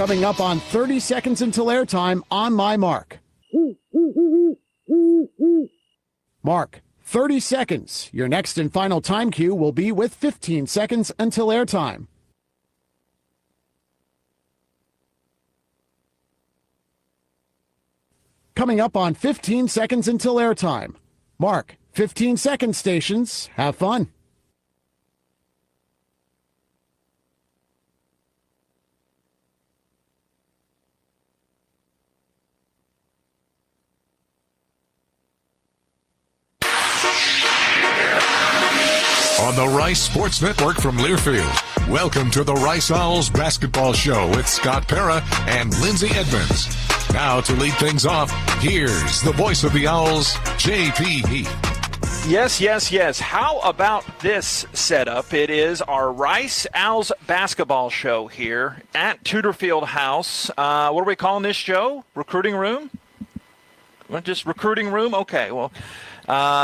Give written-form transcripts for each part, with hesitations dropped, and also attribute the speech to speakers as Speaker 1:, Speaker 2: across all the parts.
Speaker 1: Coming up on 30 seconds until airtime on my mark. Mark, 30 seconds. Your next and final time cue will be with 15 seconds until airtime. Coming up on 15 seconds until airtime. Mark, 15 seconds stations. Have fun.
Speaker 2: On the Rice Sports Network from Learfield, welcome to the Rice Owls Basketball Show with Scott Pera and Lindsay Edmonds. Now to lead things off, here's the voice of the Owls, J.P. Heath.
Speaker 3: Yes. How about this setup? It is our Rice Owls Basketball Show here at Tudor Field House. What are we calling this show? Recruiting Room? Just Recruiting Room? Okay, well...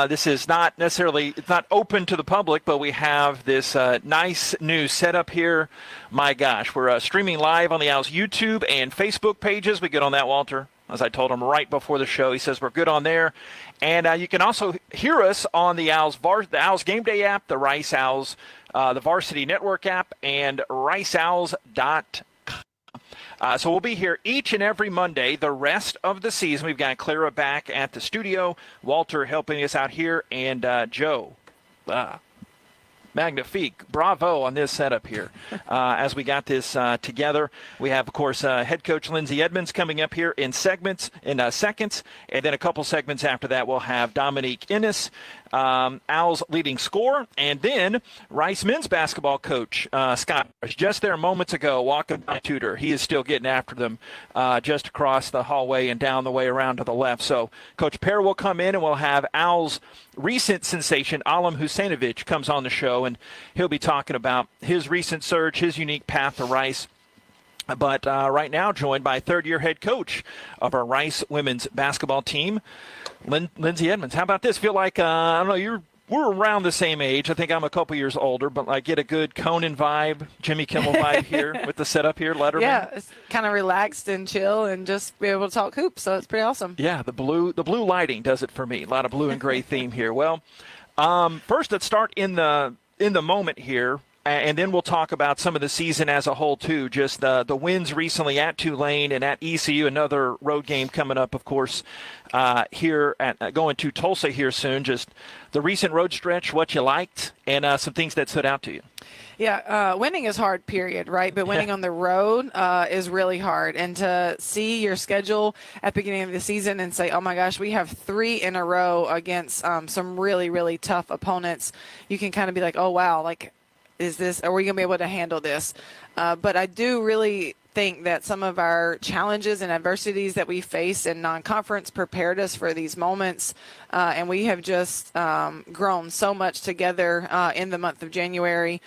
Speaker 3: this is not necessarily, it's not open to the public, but we have this nice new setup here. My gosh, we're streaming live on the Owls YouTube and Facebook pages. We good on that, Walter? As I told him right before the show, he says we're good on there. And you can also hear us on the Owls Game Day app, the Rice Owls, the Varsity Network app, and riceowls.com. So we'll be here each and every Monday the rest of the season. We've got Clara back at the studio, Walter helping us out here, and Joe. Magnifique. Bravo on this setup here. As we got this together, we have, of course, head coach Lindsay Edmonds coming up here in seconds, and then a couple segments after that we'll have Dominique Innes, Owls leading scorer, and then Rice men's basketball coach Scott was just there moments ago walking by Tudor. He is still getting after them just across the hallway and down the way around to the left. So Coach Pera will come in, and we'll have Owls recent sensation Alim Husainovich comes on the show, and he'll be talking about his recent surge, his unique path to Rice. But right now joined by third-year head coach of our Rice women's basketball team, Lindsay Edmonds. How about this? Feel like, I don't know, we're around the same age. I think I'm a couple years older, but I get a good Conan vibe, Jimmy Kimmel vibe here with the setup here, Letterman.
Speaker 4: Yeah, it's kind of relaxed and chill and just be able to talk hoops, so it's pretty awesome.
Speaker 3: Yeah, the blue lighting does it for me. A lot of blue and gray theme here. Well, first let's start in the moment here. And then we'll talk about some of the season as a whole, too. Just the wins recently at Tulane and at ECU, another road game coming up, of course, here at going to Tulsa here soon. Just the recent road stretch, what you liked, and some things that stood out to you.
Speaker 4: Yeah, winning is hard, period, right? But winning on the road is really hard. And to see your schedule at the beginning of the season and say, oh, my gosh, we have 3 in a row against some really, really tough opponents, you can kind of be like, oh, wow, like, are we going to be able to handle this? But I do really think that some of our challenges and adversities that we face in non-conference prepared us for these moments. And we have just grown so much together in the month of January.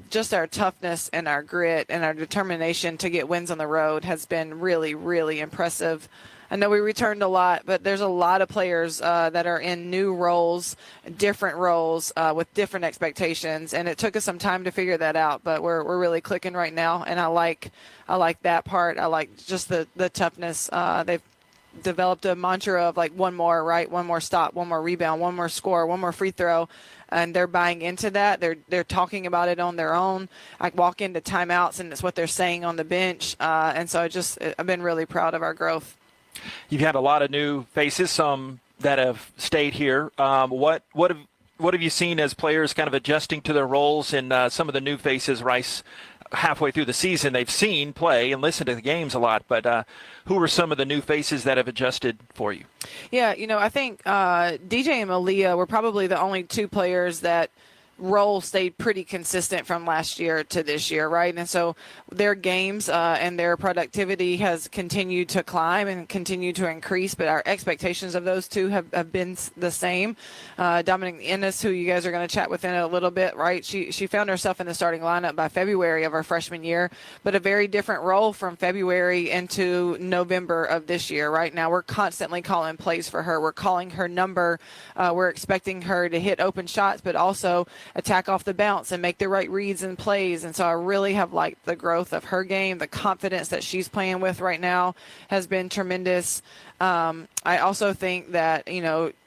Speaker 4: Just our toughness and our grit and our determination to get wins on the road has been really, really impressive. I know we returned a lot, but there's a lot of players that are in new roles, different roles with different expectations, and it took us some time to figure that out. But we're really clicking right now, and I like that part. I like just the toughness. They've developed a mantra of like one more, right? One more stop, one more rebound, one more score, one more free throw. And they're buying into that. They're talking about it on their own. I walk into timeouts, and it's what they're saying on the bench. And so I've been really proud of our growth.
Speaker 3: You've had a lot of new faces, some that have stayed here. What have you seen as players kind of adjusting to their roles, and some of the new faces Rice halfway through the season they've seen play and listened to the games a lot, but who are some of the new faces that have adjusted for you?
Speaker 4: Yeah, I think DJ and Malia were probably the only 2 players that role stayed pretty consistent from last year to this year, right? And so their games and their productivity has continued to climb and continue to increase, but our expectations of those 2 have been the same. Dominique Innes, who you guys are going to chat with in a little bit, right? She found herself in the starting lineup by February of her freshman year, but a very different role from February into November of this year. Right now, we're constantly calling plays for her. We're calling her number. We're expecting her to hit open shots, but also attack off the bounce and make the right reads and plays. And so I really have liked the growth of her game. The confidence that she's playing with right now has been tremendous. I also think that,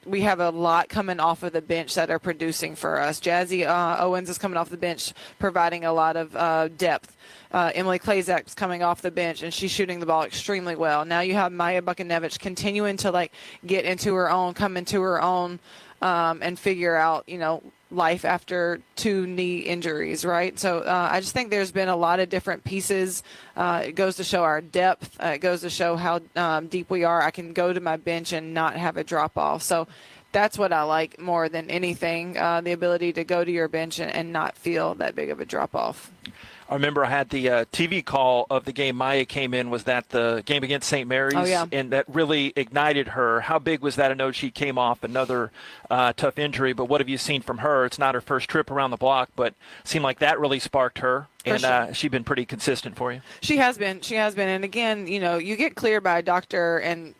Speaker 4: we have a lot coming off of the bench that are producing for us. Jazzy Owens is coming off the bench, providing a lot of depth. Emily Klazak's coming off the bench, and she's shooting the ball extremely well. Now you have Maya Bukanevich continuing to, get into her own, come into her own, and figure out, life after 2 knee injuries, right? So I just think there's been a lot of different pieces. It goes to show our depth. It goes to show how deep we are. I can go to my bench and not have a drop off. So that's what I like more than anything, the ability to go to your bench and not feel that big of a drop off.
Speaker 3: I remember I had the TV call of the game Maya came in. Was that the game against St. Mary's?
Speaker 4: Oh, yeah.
Speaker 3: And that really ignited her. How big was that? I know she came off another tough injury, but what have you seen from her? It's not her first trip around the block, but it seemed like that really sparked her. And
Speaker 4: sure.
Speaker 3: She's been pretty consistent for you.
Speaker 4: She has been. And again, you get cleared by a doctor and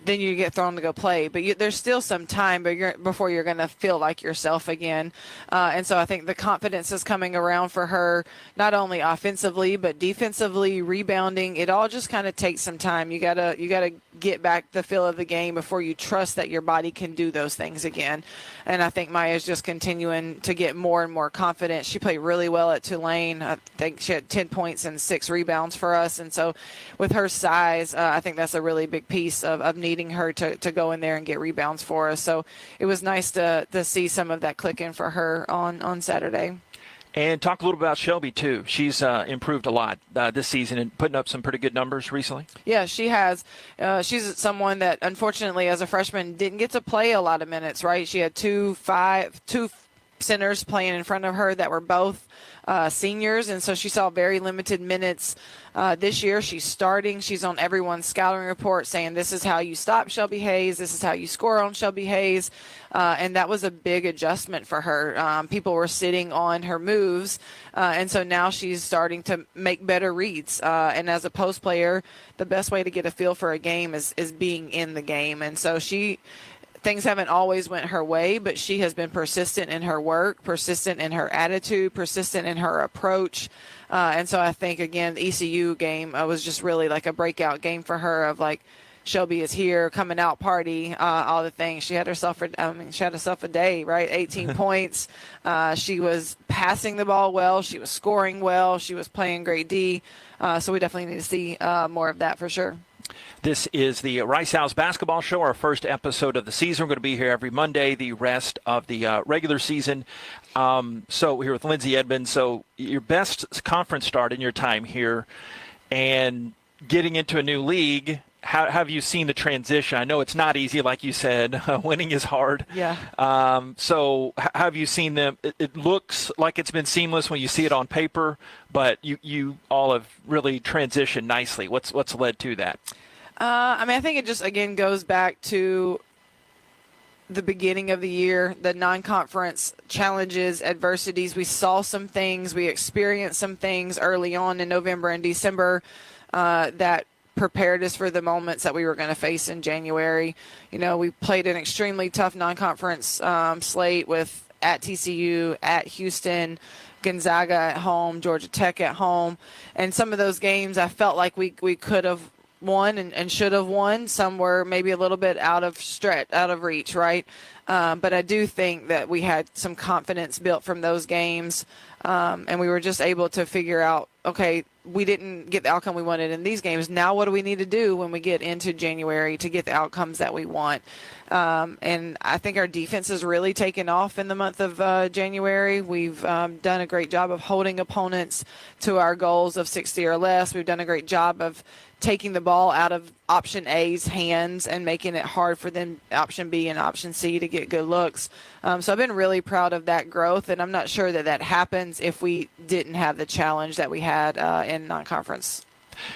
Speaker 4: then you get thrown to go play. But there's still some time before you're going to feel like yourself again. And so I think the confidence is coming around for her, not only offensively, but defensively, rebounding. It all just kind of takes some time. You gotta get back the feel of the game before you trust that your body can do those things again. And I think Maya's just continuing to get more and more confident. She played really well at Tulane. I think she had 10 points and 6 rebounds for us. And so with her size, I think that's a really big piece of needing her to go in there and get rebounds for us. So it was nice to see some of that click in for her on Saturday.
Speaker 3: And talk a little about Shelby, too. She's improved a lot this season and putting up some pretty good numbers recently.
Speaker 4: Yeah, she has. She's someone that, unfortunately, as a freshman, didn't get to play a lot of minutes, right? She had two centers playing in front of her that were both seniors, and so she saw very limited minutes. This year she's starting. She's on everyone's scouting report saying this is how you stop Shelby Hayes, this is how you score on Shelby Hayes, and that was a big adjustment for her. People were sitting on her moves, and so now she's starting to make better reads. And as a post player, the best way to get a feel for a game is being in the game, and so things haven't always went her way, but she has been persistent in her work, persistent in her attitude, persistent in her approach. And so I think, again, the ECU game was just really like a breakout game for her of Shelby is here, coming out party, all the things. She had herself a day, right? 18 points. She was passing the ball well. She was scoring well. She was playing great D. So we definitely need to see more of that for sure.
Speaker 3: This is the Rice Owls Basketball Show, our first episode of the season. We're going to be here every Monday, the rest of the regular season. So we're here with Lindsay Edmonds. So your best conference start in your time here and getting into a new league, how have you seen the transition? I know it's not easy, like you said. Winning is hard.
Speaker 4: Yeah.
Speaker 3: So how have you seen them? It looks like it's been seamless when you see it on paper, but you all have really transitioned nicely. What's led to that?
Speaker 4: I think it just, again, goes back to the beginning of the year, the non-conference challenges, adversities. We saw some things. We experienced some things early on in November and December that prepared us for the moments that we were going to face in January. We played an extremely tough non-conference slate at TCU, at Houston, Gonzaga at home, Georgia Tech at home. And some of those games I felt like we could have won and should have won. Some were maybe a little bit out of reach, right? But I do think that we had some confidence built from those games, and we were just able to figure out, okay, we didn't get the outcome we wanted in these games. Now what do we need to do when we get into January to get the outcomes that we want? And I think our defense has really taken off in the month of January. We've done a great job of holding opponents to our goals of 60 or less. We've done a great job of taking the ball out of option A's hands and making it hard for them, option B and option C, to get good looks. So I've been really proud of that growth, and I'm not sure that happens if we didn't have the challenge that we had in non-conference.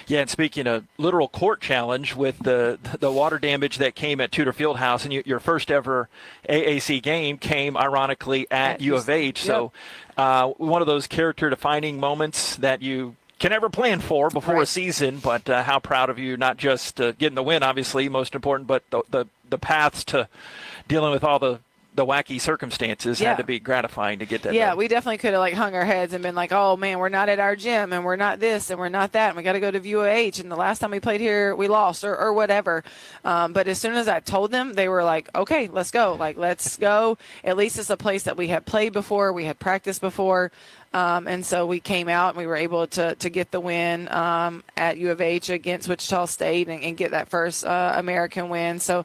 Speaker 3: Yeah, and speaking of literal court challenge with the water damage that came at Tudor Fieldhouse, and your first ever AAC game came, ironically, at U of H.
Speaker 4: Yep.
Speaker 3: So one of those character-defining moments that you can never plan for before a season, but how proud of you, not just getting the win, obviously, most important, but the paths to dealing with all the the wacky circumstances
Speaker 4: Yeah.
Speaker 3: had to be gratifying to get that
Speaker 4: Yeah,
Speaker 3: done.
Speaker 4: we definitely could have like hung our heads and been like, oh man, we're not at our gym and we're not this and we're not that and we got to go to VOH and the last time we played here we lost or whatever. But as soon as I told them, they were like, okay, let's go. Like, let's go. At least it's a place that we had played before, we had practiced before. And so we came out and we were able to get the win at U of H against Wichita State and get that first American win. So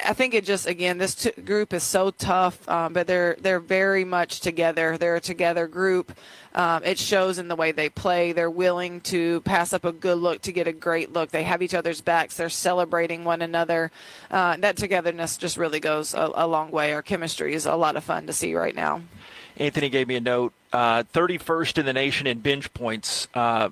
Speaker 4: I think it just, again, this group is so tough, but they're very much together. They're a together group. It shows in the way they play. They're willing to pass up a good look to get a great look. They have each other's backs. They're celebrating one another. That togetherness just really goes a long way. Our chemistry is a lot of fun to see right now.
Speaker 3: Anthony gave me a note. 31st in the nation in bench points.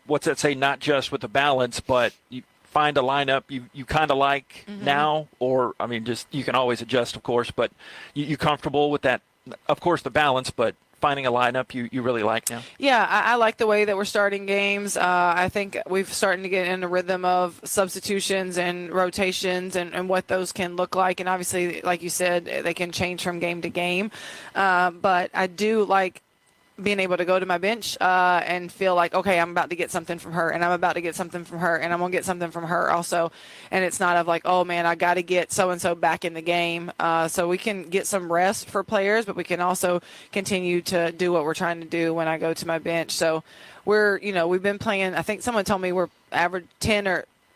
Speaker 3: What's that say? Not just with the balance, but you find a lineup you kind of like now, or I mean, just you can always adjust, of course. But you comfortable with that? Of course, the balance, but finding a lineup you really like now.
Speaker 4: Yeah, I like the way that we're starting games. I think we've starting to get in the rhythm of substitutions and rotations and what those can look like. And obviously, like you said, they can change from game to game. But I do like being able to go to my bench and feel like, okay, I'm about to get something from her, and I'm about to get something from her, and I'm going to get something from her also. And it's not of like, oh, man, I got to get so-and-so back in the game. So we can get some rest for players, but we can also continue to do what we're trying to do when I go to my bench. So we've been playing, I think someone told me we're average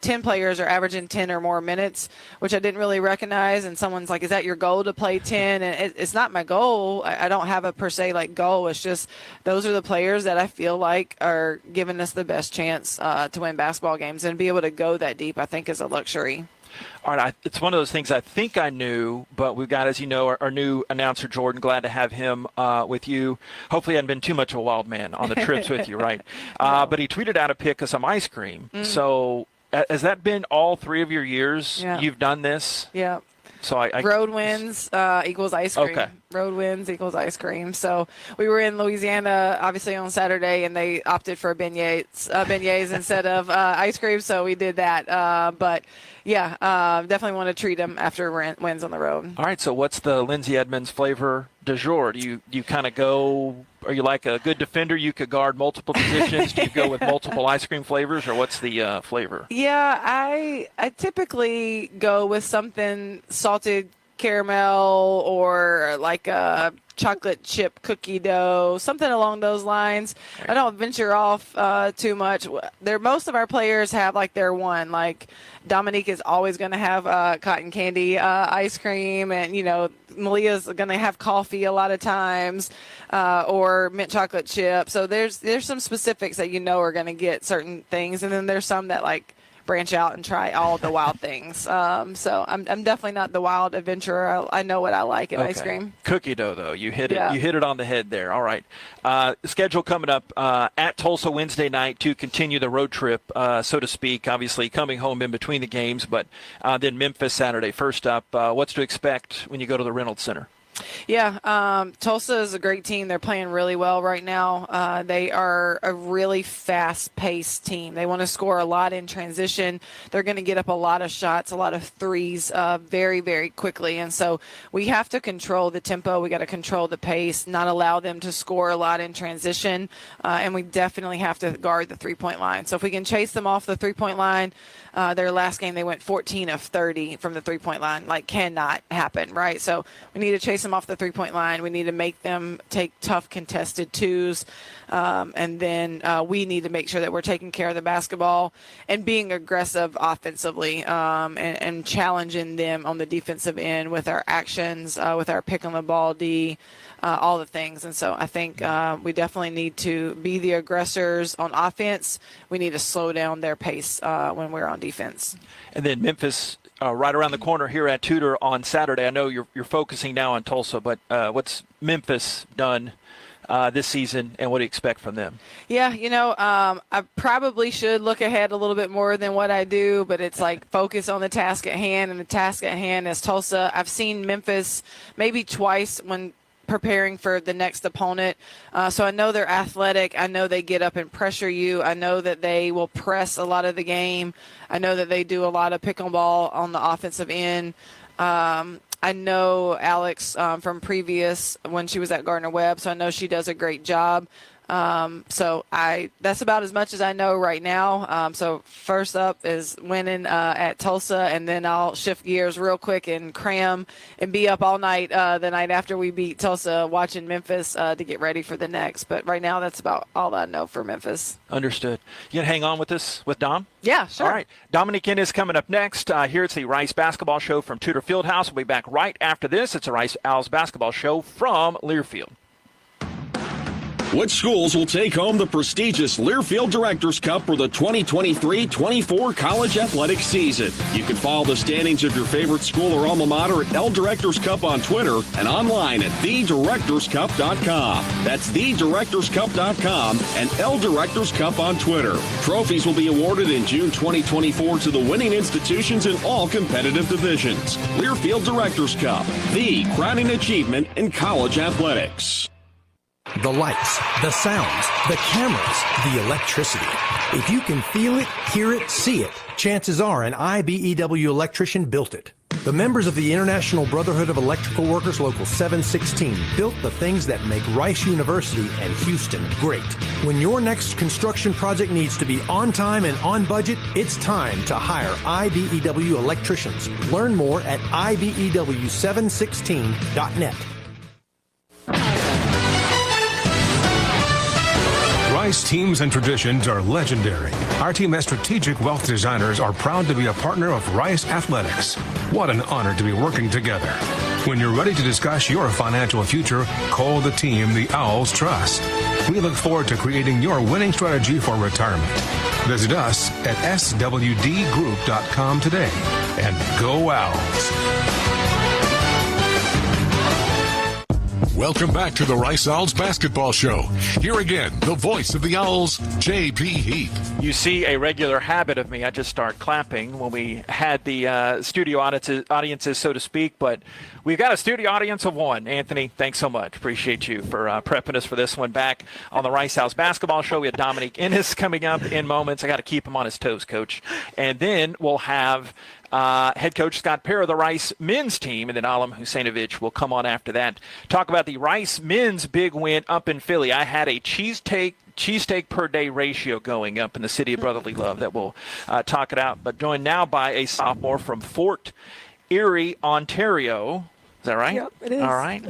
Speaker 4: 10 players are averaging 10 or more minutes, which I didn't really recognize. And someone's like, is that your goal to play 10? And it's not my goal. I don't have a per se like goal. It's just those are the players that I feel like are giving us the best chance to win basketball games, and be able to go that deep, I think, is a luxury.
Speaker 3: All right, it's one of those things I think I knew, but we've got, as you know, our new announcer, Jordan. Glad to have him with you. Hopefully, I hadn't been too much of a wild man on the trips with you, right?
Speaker 4: No.
Speaker 3: But he tweeted out a pic of some ice cream. So has that been all 3 of your years you've done this?
Speaker 4: Yeah.
Speaker 3: So I
Speaker 4: road wins equals ice cream.
Speaker 3: Okay.
Speaker 4: Road wins equals ice cream. So we were in Louisiana, obviously, on Saturday, and they opted for beignets instead of ice cream. So we did that. But yeah, definitely want to treat them after wins on the road.
Speaker 3: All right. So what's the Lindsay Edmonds flavor du jour? Do you kind of go? Are you like a good defender? You could guard multiple positions. Do you go with multiple ice cream flavors, or what's the flavor?
Speaker 4: Yeah, I typically go with something salted caramel or like a chocolate chip cookie dough, something along those lines. I don't venture off too much. Most of our players have like their one. Like Dominique is always going to have cotton candy ice cream, and Malia's going to have coffee a lot of times, or mint chocolate chip. So there's some specifics that are going to get certain things, and then there's some that like branch out and try all the wild things. So I'm definitely not the wild adventurer. I know what I like in ice cream.
Speaker 3: Cookie dough, though, you hit it.
Speaker 4: Yeah.
Speaker 3: You hit it on the head there. All right. Schedule coming up at Tulsa Wednesday night to continue the road trip, so to speak. Obviously, coming home in between the games, but then Memphis Saturday. First up, what's to expect when you go to the Reynolds Center?
Speaker 4: Yeah, Tulsa is a great team. They're playing really well right now. They are a really fast-paced team. They want to score a lot in transition. They're going to get up a lot of shots, a lot of threes very, very quickly. And so we have to control the tempo. We got to control the pace, not allow them to score a lot in transition. And we definitely have to guard the three-point line. So if we can chase them off the three-point line, their last game they went 14 of 30 from the three-point line. Like, cannot happen, right? So we need to chase them off the three-point line. We need to make them take tough contested twos, and then we need to make sure that we're taking care of the basketball and being aggressive offensively, and challenging them on the defensive end with our actions, with our pick on the ball D, all the things. And so I think we definitely need to be the aggressors on offense. We need to slow down their pace when we're on defense.
Speaker 3: And then Memphis right around the corner here at Tudor on Saturday. I know you're focusing now on Tulsa, but what's Memphis done this season, and what do you expect from them?
Speaker 4: Yeah, I probably should look ahead a little bit more than what I do, but it's like focus on the task at hand, and the task at hand is Tulsa. I've seen Memphis maybe twice when preparing for the next opponent. So I know they're athletic. I know they get up and pressure you. I know that they will press a lot of the game. I know that they do a lot of pick and ball on the offensive end. I know Alex from previous when she was at Gardner Webb, so I know she does a great job. That's about as much as I know right now. So first up is winning at Tulsa, and then I'll shift gears real quick and cram and be up all night the night after we beat Tulsa, watching Memphis to get ready for the next. But right now, that's about all I know for Memphis.
Speaker 3: Understood. You gonna hang on with us with Dom?
Speaker 4: Yeah, sure.
Speaker 3: All right. Dominique Ennis coming up next. Here it's the Rice Basketball Show from Tudor Fieldhouse. We'll be back right after this. It's a Rice Owls Basketball Show from Learfield.
Speaker 5: Which schools will take home the prestigious Learfield Directors Cup for the 2023-24 college athletics season? You can follow the standings of your favorite school or alma mater at L Directors Cup on Twitter and online at thedirectorscup.com. That's thedirectorscup.com and L Directors Cup on Twitter. Trophies will be awarded in June 2024 to the winning institutions in all competitive divisions. Learfield Directors Cup, the crowning achievement in college athletics.
Speaker 6: The lights, the sounds, the cameras, the electricity. If you can feel it, hear it, see it, chances are an IBEW electrician built it. The members of the International Brotherhood of Electrical Workers Local 716 built the things that make Rice University and Houston great. When your next construction project needs to be on time and on budget, it's time to hire IBEW electricians. Learn more at IBEW716.net.
Speaker 7: Rice teams and traditions are legendary. Our team as strategic wealth designers are proud to be a partner of Rice Athletics. What an honor to be working together. When you're ready to discuss your financial future, call the team the Owls trust. We look forward to creating your winning strategy for retirement. Visit us at swdgroup.com today and go Owls.
Speaker 2: Welcome back to the Rice Owls Basketball Show. Here again, the voice of the Owls, J.P. Heath.
Speaker 3: You see a regular habit of me. I just start clapping when we had the studio audiences, so to speak. But we've got a studio audience of one. Anthony, thanks so much. Appreciate you for prepping us for this one. Back on the Rice Owls Basketball Show, we have Dominique Ennis coming up in moments. I got to keep him on his toes, Coach. And then we'll have head coach Scott Para of the Rice men's team, and then Alam Husainovich will come on after that. Talk about the Rice men's big win up in Philly. I had a cheesesteak per day ratio going up in the city of brotherly love that we'll talk it out. But joined now by a sophomore from Fort Erie, Ontario. Is that right?
Speaker 8: Yep, it is.
Speaker 3: All right.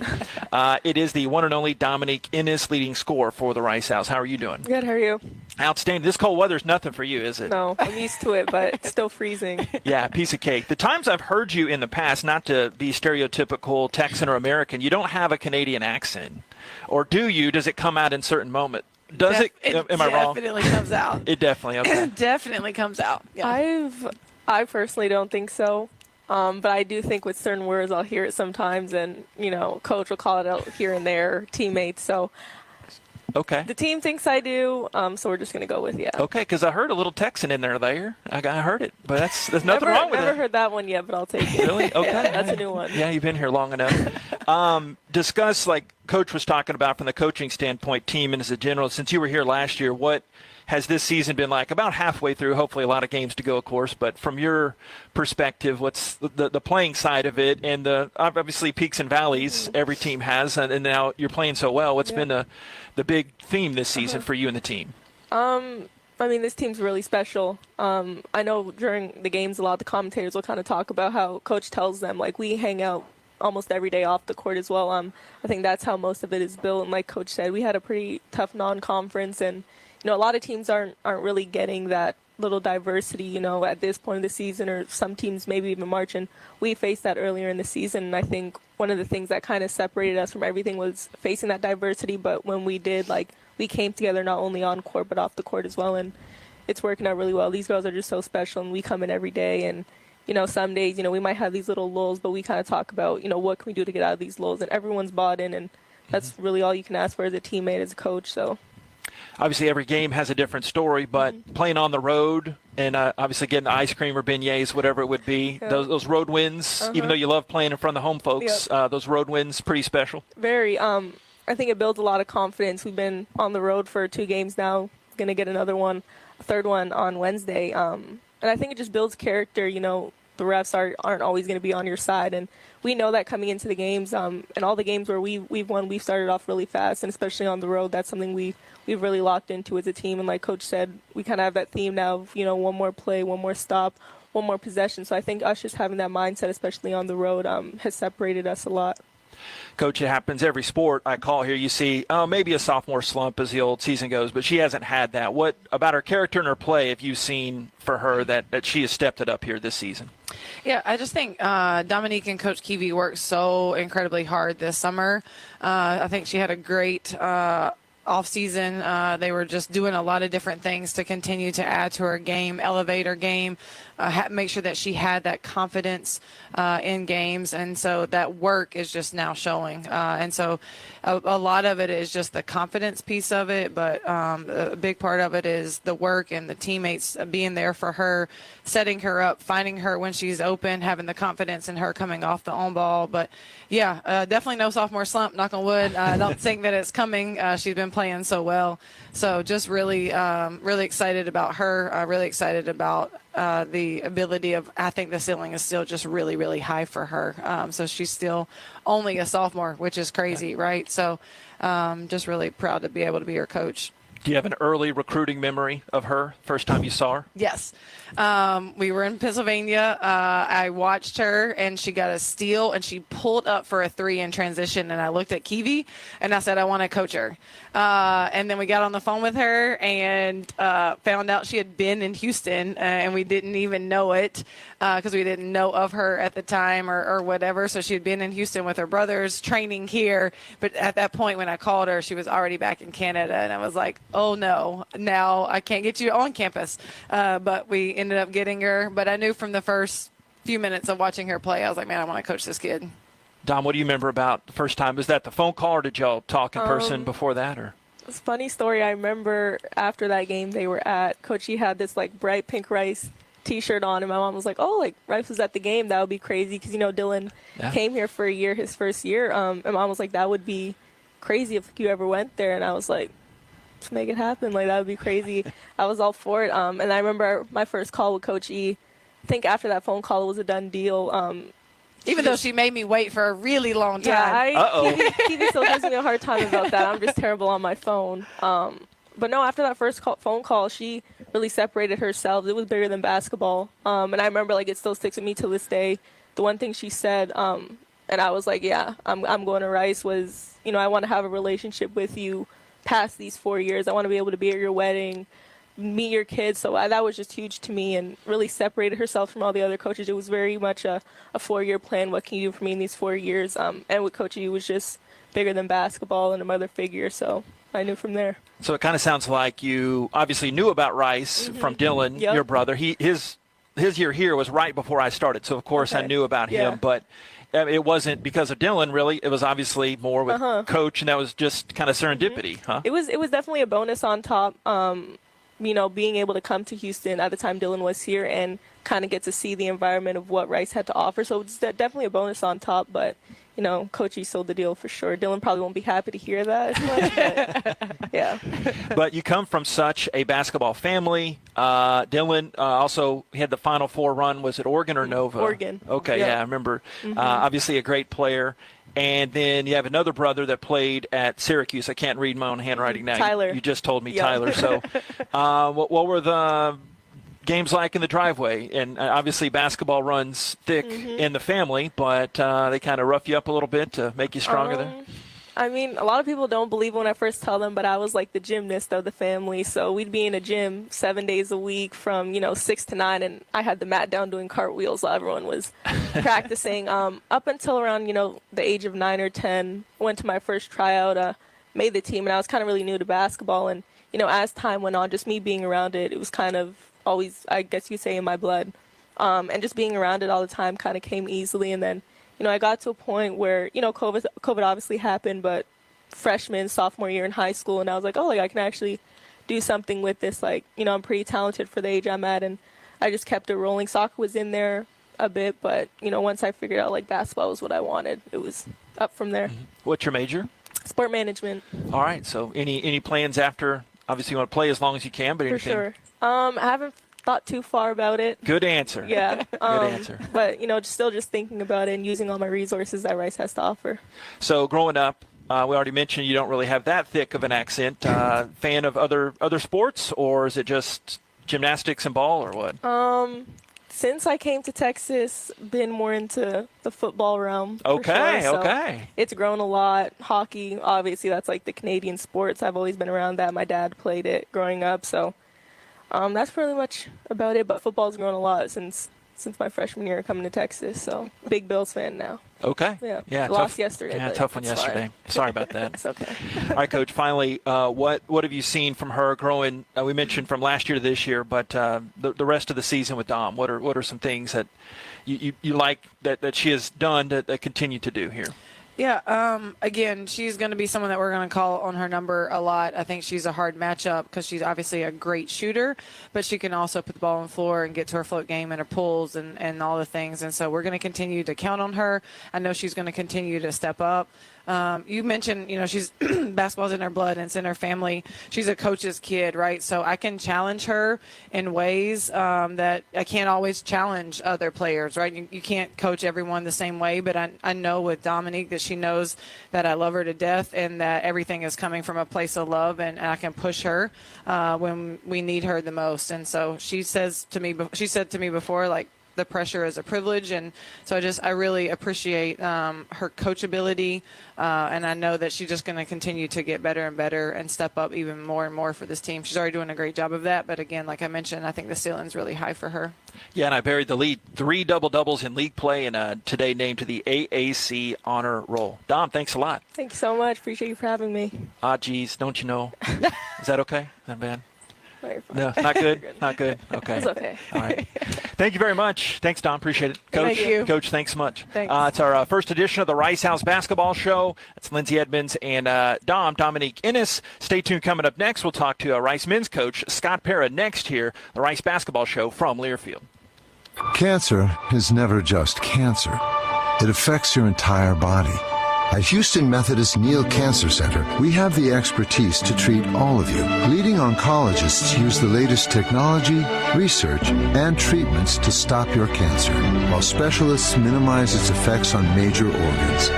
Speaker 3: It is the one and only Dominique Ennis, leading scorer for the Rice Owls. How are you doing?
Speaker 8: Good, how are you?
Speaker 3: Outstanding. This cold weather's nothing for you, is it?
Speaker 8: No, I'm used to it, but it's still freezing.
Speaker 3: Yeah, piece of cake. The times I've heard you in the past, not to be stereotypical Texan or American, you don't have a Canadian accent. Or do you? Does it come out in certain moments? Does it? Am I wrong?
Speaker 4: It definitely comes out.
Speaker 3: It definitely, okay.
Speaker 4: It definitely comes out. Yeah.
Speaker 8: I personally don't think so. But I do think with certain words, I'll hear it sometimes, and, coach will call it out here and there, teammates. So
Speaker 3: Okay.
Speaker 8: the team thinks I do, so we're just going to go with, yeah.
Speaker 3: Okay, because I heard a little Texan in there. I heard it, but there's nothing wrong with it.
Speaker 8: Never heard that one yet, but I'll take it.
Speaker 3: Really? Okay.
Speaker 8: Yeah, that's a new one.
Speaker 3: Yeah, you've been here long enough. Discuss, like Coach was talking about from the coaching standpoint, team and as a general. Since you were here last year, what has this season been like? About halfway through, hopefully a lot of games to go, of course, but from your perspective, what's the playing side of it, and the obviously peaks and valleys every team has, and now you're playing so well. What's been the big theme this season for you and the team?
Speaker 8: This team's really special. I know during the games, a lot of the commentators will kind of talk about how Coach tells them, like, we hang out almost every day off the court as well. I think that's how most of it is built. And like Coach said, we had a pretty tough non-conference, and a lot of teams aren't really getting that little diversity, at this point of the season, or some teams maybe even March. And we faced that earlier in the season. And I think one of the things that kind of separated us from everything was facing that diversity. But when we did, we came together not only on court but off the court as well. And it's working out really well. These girls are just so special, and we come in every day. And, some days, we might have these little lulls, but we kind of talk about, what can we do to get out of these lulls. And everyone's bought in, and that's really all you can ask for as a teammate, as a coach. So.
Speaker 3: Obviously, every game has a different story, but playing on the road and obviously getting the ice cream or beignets, whatever it would be, those road wins, even though you love playing in front of the home folks, those road wins, pretty special.
Speaker 8: Very. I think it builds a lot of confidence. We've been on the road for 2 games now, going to get another one, a third one on Wednesday. And I think it just builds character. the refs aren't always going to be on your side. And we know that coming into the games, and all the games where we've won, we've started off really fast, and especially on the road, that's something we've really locked into as a team. And like Coach said, we kind of have that theme now of, one more play, one more stop, one more possession. So I think us just having that mindset, especially on the road, has separated us a lot.
Speaker 3: Coach, it happens every sport I call here. You see, maybe a sophomore slump as the old season goes, but she hasn't had that. What about her character and her play have you seen for her that she has stepped it up here this season?
Speaker 4: Yeah, I just think Dominique and Coach Kiwi worked so incredibly hard this summer. I think she had a great off season. They were just doing a lot of different things to continue to add to her game, elevate her game, make sure that she had that confidence in games. And so that work is just now showing. And so a lot of it is just the confidence piece of it, but a big part of it is the work and the teammates being there for her, setting her up, finding her when she's open, having the confidence in her coming off the on ball. But yeah, definitely no sophomore slump, knock on wood. I don't think that it's coming. She's been playing so well. So just really, really excited about her. Really excited about the ability of, I think the ceiling is still just really, really high for her. So she's still only a sophomore, which is crazy, right? So just really proud to be able to be her coach.
Speaker 3: Do you have an early recruiting memory of her, first time you saw her?
Speaker 4: Yes. We were in Pennsylvania. I watched her, and she got a steal, and she pulled up for a 3 in transition, and I looked at Kiwi, and I said, I want to coach her. And then we got on the phone with her and found out she had been in Houston, and we didn't even know it because we didn't know of her at the time or whatever. So she had been in Houston with her brothers training here. But at that point when I called her, she was already back in Canada, and I was like, oh, no, now I can't get you on campus. But we ended up getting her. But I knew from the first few minutes of watching her play, I was like, man, I want to coach this kid.
Speaker 3: Dom, what do you remember about the first time? Was that the phone call, or did y'all talk in person before that? Or
Speaker 8: It's a funny story. I remember after that game they were at, Coach E had this like bright pink Rice T-shirt on, and my mom was like, oh, like Rice was at the game. That would be crazy because, Dylan came here for a year, his first year. And mom was like, that would be crazy if you ever went there. And I was like, let's make it happen. Like, that would be crazy. I was all for it. And I remember my first call with Coach E. I think after that phone call, it was a done deal.
Speaker 4: Even though she made me wait for a really long time.
Speaker 8: Yeah, Kiwi still gives me a hard time about that. I'm just terrible on my phone. But no, after that first phone call, she really separated herself. It was bigger than basketball. And I remember, like, it still sticks with me to this day. The one thing she said, and I was like, yeah, I'm going to Rice, was, I want to have a relationship with you past these 4 years. I want to be able to be at your wedding, meet your kids. So that was just huge to me, and really separated herself from all the other coaches. It was very much a 4-year plan. What can you do for me in these 4 years? And with Coach E, was just bigger than basketball and a mother figure. So I knew from there.
Speaker 3: So it kind of sounds like you obviously knew about Rice from Dylan, your brother. His year here was right before I started. So, of course, I knew about him. But it wasn't because of Dylan, really. It was obviously more with Coach, and that was just kind of serendipity, huh?
Speaker 8: It was definitely a bonus on top. Being able to come to Houston at the time Dylan was here and kind of get to see the environment of what Rice had to offer. So it's definitely a bonus on top. But, Coach E sold the deal for sure. Dylan probably won't be happy to hear that as much, but yeah.
Speaker 3: But you come from such a basketball family. Dylan also had the Final Four run. Was it Oregon or Nova?
Speaker 8: Oregon.
Speaker 3: Okay, yeah, I remember. Obviously a great player. And then you have another brother that played at Syracuse. I can't read my own handwriting now.
Speaker 8: Tyler.
Speaker 3: You just told me Tyler. So what were the games like in the driveway? And obviously basketball runs thick in the family, but they kind of rough you up a little bit to make you stronger there?
Speaker 8: I mean, a lot of people don't believe when I first tell them, but I was like the gymnast of the family. So we'd be in a gym 7 days a week from, 6 to 9, and I had the mat down doing cartwheels while everyone was practicing. Up until around, the age of 9 or 10, went to my first tryout, made the team, and I was kind of really new to basketball. And, as time went on, just me being around it, it was kind of always, I guess you say, in my blood. And just being around it all the time kind of came easily. And then, I got to a point where, COVID obviously happened, but freshman, sophomore year in high school, and I was like, oh, I can actually do something with this. Like, I'm pretty talented for the age I'm at, and I just kept it rolling. Soccer was in there a bit, but, once I figured out, basketball was what I wanted, it was up from there.
Speaker 3: What's your major?
Speaker 8: Sport management.
Speaker 3: All right, so any plans after? Obviously you want to play as long as you can, but anything?
Speaker 8: For sure. I haven't thought too far about it.
Speaker 3: Good answer.
Speaker 8: Yeah.
Speaker 3: Good answer.
Speaker 8: But, just thinking about it and using all my resources that Rice has to offer.
Speaker 3: So growing up, we already mentioned you don't really have that thick of an accent. Fan of other sports, or is it just gymnastics and ball, or what?
Speaker 8: Since I came to Texas, been more into the football realm.
Speaker 3: Okay,
Speaker 8: for sure. So
Speaker 3: okay.
Speaker 8: It's grown a lot. Hockey, obviously, that's like the Canadian sports. I've always been around that. My dad played it growing up, so that's pretty much about it. But football's grown a lot since my freshman year coming to Texas. So big Bills fan now.
Speaker 3: Okay.
Speaker 8: Yeah. Lost yesterday.
Speaker 3: Yeah,
Speaker 8: but
Speaker 3: tough one
Speaker 8: it's fine.
Speaker 3: yesterday. Sorry about that.
Speaker 8: It's okay.
Speaker 3: All right, Coach. Finally, what have you seen from her growing? We mentioned from last year to this year, but the rest of the season with Dom. What are some things that you like that she has done that continue to do here?
Speaker 4: Yeah, again, she's going to be someone that we're going to call on her number a lot. I think she's a hard matchup because she's obviously a great shooter, but she can also put the ball on the floor and get to her float game and her pulls and all the things. And so we're going to continue to count on her. I know she's going to continue to step up. You mentioned, she's basketball's in her blood and it's in her family. She's a coach's kid, right? So I can challenge her in ways that I can't always challenge other players, right? You can't coach everyone the same way, but I know with Dominique that she knows that I love her to death and that everything is coming from a place of love, and I can push her when we need her the most. And so she said to me before, like, the pressure is a privilege, and so I really appreciate her coachability, and I know that she's just going to continue to get better and better and step up even more and more for this team. She's already doing a great job of that, but again, like I mentioned, I think the ceiling's really high for her.
Speaker 3: Yeah, and I buried the lead. 3 double-doubles in league play, and today named to the AAC honor roll. Dom, thanks a lot.
Speaker 8: Thank you so much. Appreciate you for having me.
Speaker 3: Geez, don't you know? Is that okay? Is that bad?
Speaker 8: No,
Speaker 3: not good. Not good. Okay.
Speaker 8: It's okay.
Speaker 3: All right. Thank you very much. Thanks, Don. Appreciate it. Coach,
Speaker 4: Thank you.
Speaker 3: Coach, thanks so much.
Speaker 4: Thanks.
Speaker 3: It's our first edition of the Rice House Basketball Show. It's Lindsay Edmonds and Dominique Innes. Stay tuned. Coming up next, we'll talk to Rice men's coach Scott Para next here, the Rice Basketball Show from Learfield.
Speaker 9: Cancer is never just cancer. It affects your entire body. At Houston Methodist Neal Cancer Center, we have the expertise to treat all of you. Leading oncologists use the latest technology, research, and treatments to stop your cancer, while specialists minimize its effects on major organs.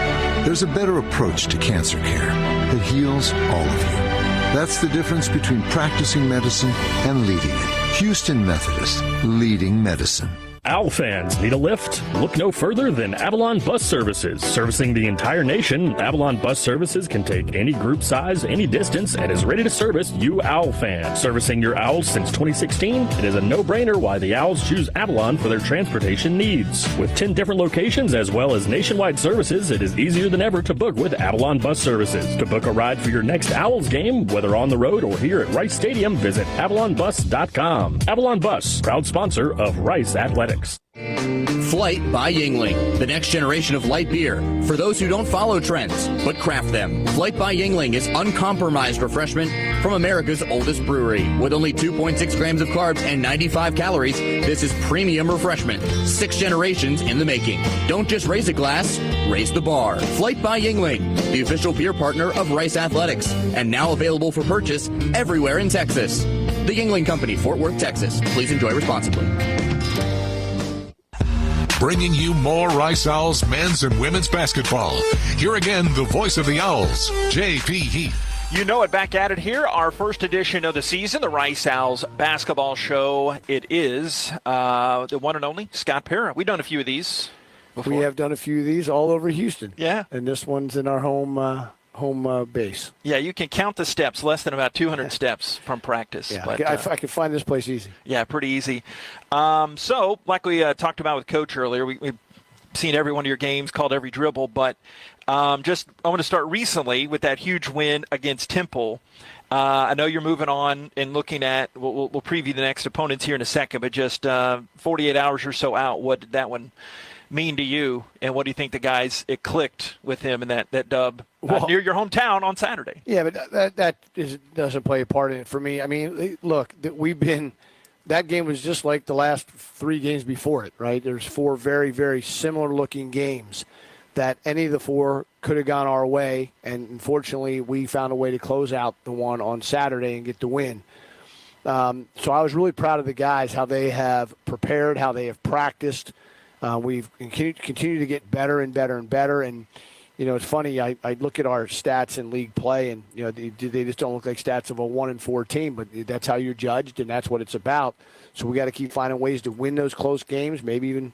Speaker 9: There's a better approach to cancer care that heals all of you. That's the difference between practicing medicine and leading it. Houston Methodist, leading medicine.
Speaker 10: OWL fans, need a lift? Look no further than Avalon Bus Services. Servicing the entire nation, Avalon Bus Services can take any group size, any distance, and is ready to service you OWL fans. Servicing your Owls since 2016, it is a no-brainer why the Owls choose Avalon for their transportation needs. With 10 different locations as well as nationwide services, it is easier than ever to book with Avalon Bus Services. To book a ride for your next Owls game, whether on the road or here at Rice Stadium, visit AvalonBus.com. Avalon Bus, proud sponsor of Rice Athletics.
Speaker 11: Flight by Yingling, the next generation of light beer. For those who don't follow trends, but craft them. Flight by Yingling is uncompromised refreshment from America's oldest brewery. With only 2.6 grams of carbs and 95 calories, this is premium refreshment. 6 generations in the making. Don't just raise a glass, raise the bar. Flight by Yingling, the official beer partner of Rice Athletics, and now available for purchase everywhere in Texas. The Yingling Company, Fort Worth, Texas. Please enjoy responsibly.
Speaker 2: Bringing you more Rice Owls men's and women's basketball. Here again, the voice of the Owls, J.P. Heath.
Speaker 3: You know it, back at it here, our first edition of the season, the Rice Owls Basketball Show. It is the one and only Scott Para. We've done a few of these before.
Speaker 12: We have done a few of these all over Houston.
Speaker 3: Yeah.
Speaker 12: And this one's in our home base.
Speaker 3: Yeah, you can count the steps, less than about 200 steps from practice.
Speaker 12: Yeah,
Speaker 3: but,
Speaker 12: I can find this place easy.
Speaker 3: Yeah, pretty easy. So, like we talked about with Coach earlier, we've seen every one of your games, called every dribble, but I want to start recently with that huge win against Temple. I know you're moving on and looking at, we'll preview the next opponents here in a second, but just 48 hours or so out, what did that one mean to you, and what do you think the guys, it clicked with him in that dub near your hometown on Saturday?
Speaker 12: Yeah, but that doesn't play a part in it for me. I mean, look, that game was just like the last 3 games before it, right? There's 4 very, very similar looking games that any of the 4 could have gone our way, and unfortunately we found a way to close out the one on Saturday and get the win. So I was really proud of the guys, how they have prepared, how they have practiced. We've continued to get better and better and better. And, it's funny, I look at our stats in league play, and, they just don't look like stats of a 1-4 team, but that's how you're judged, and that's what it's about. So we got to keep finding ways to win those close games, maybe even,